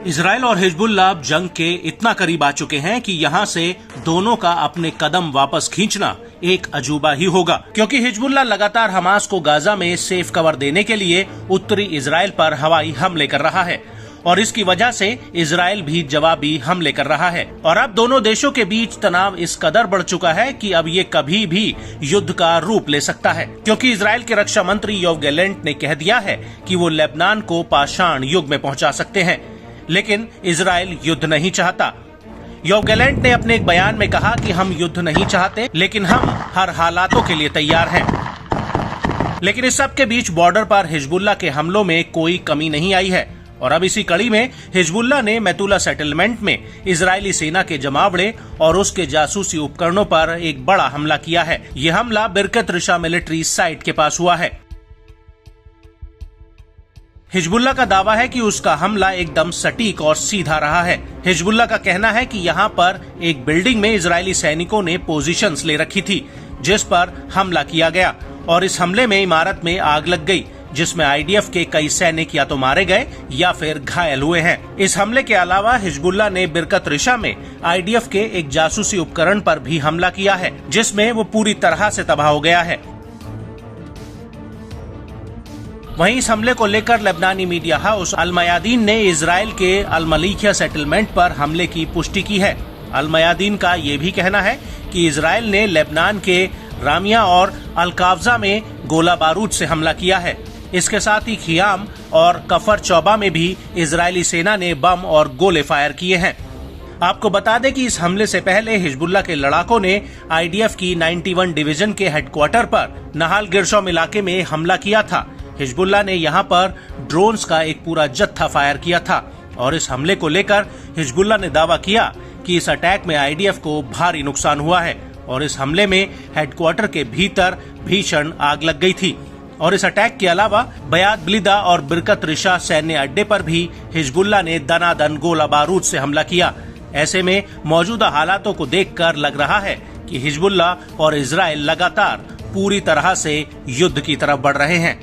Israel और Hezbollah अब जंग के इतना करीब आ चुके हैं कि यहाँ से दोनों का अपने कदम वापस खींचना एक अजूबा ही होगा, क्योंकि हिजबुल्लाह लगातार हमास को गाजा में सेफ कवर देने के लिए उत्तरी इजराइल पर हवाई हमले कर रहा है और इसकी वजह से इजराइल भी जवाबी हमले कर रहा है। और अब दोनों देशों के बीच तनाव इस कदर बढ़ चुका है कि अब ये कभी भी युद्ध का रूप ले सकता है, क्योंकि इजराइल के रक्षा मंत्री योव गैलेंट ने कह दिया है कि वो लेबनान को पाषाण युग में पहुंचा सकते हैं, लेकिन इजराइल युद्ध नहीं चाहता। योव गैलेंट ने अपने एक बयान में कहा कि हम युद्ध नहीं चाहते, लेकिन हम हर हालातों के लिए तैयार हैं। लेकिन इस सब के बीच बॉर्डर पर हिजबुल्लाह के हमलों में कोई कमी नहीं आई है और अब इसी कड़ी में हिजबुल्लाह ने मैतुला सेटलमेंट में इजरायली सेना के जमावड़े और उसके जासूसी उपकरणों पर एक बड़ा हमला किया है। यह हमला बिरकत रिशा मिलिट्री साइट के पास हुआ है। हिजबुल्लाह का दावा है कि उसका हमला एकदम सटीक और सीधा रहा है। हिजबुल्लाह का कहना है कि यहाँ पर एक बिल्डिंग में इजरायली सैनिकों ने पोजीशंस ले रखी थी, जिस पर हमला किया गया और इस हमले में इमारत में आग लग गई, जिसमें आईडीएफ के कई सैनिक या तो मारे गए या फिर घायल हुए हैं। इस हमले के अलावा हिजबुल्लाह ने बिरकत रिशा में आईडीएफ के एक जासूसी उपकरण पर भी हमला किया है, जिसमें वो पूरी तरह से तबाह हो गया है। वहीं इस हमले को लेकर लेबनानी मीडिया हाउस अल मयादीन ने इजराइल के अल मलीकिया सेटलमेंट पर हमले की पुष्टि की है। अल मयादीन का ये भी कहना है कि इजराइल ने लेबनान के रामिया और अल कावजा में गोला बारूद से हमला किया है। इसके साथ ही खियाम और कफर चौबा में भी इजरायली सेना ने बम और गोले फायर किए हैं। आपको बता दें कि इस हमले से पहले हिजबुल्लाह के लड़ाकों ने आईडीएफ की 91 डिवीजन के हेडक्वार्टर पर नहाल गिरशोम इलाके में हमला किया था। हिजबुल्लाह ने यहां पर ड्रोन्स का एक पूरा जत्था फायर किया था और इस हमले को लेकर हिजबुल्लाह ने दावा किया कि इस अटैक में आईडीएफ को भारी नुकसान हुआ है और इस हमले में हेडक्वार्टर के भीतर भीषण आग लग गई थी। और इस अटैक के अलावा बयात ब्लिदा और बिरकत रिशा सैन्य अड्डे पर भी हिजबुल्लाह ने दनादन गोला बारूद से हमला किया। ऐसे में मौजूदा हालातों को देखकर लग रहा है कि हिजबुल्लाह और इजराइल लगातार पूरी तरह से युद्ध की तरफ बढ़ रहे हैं।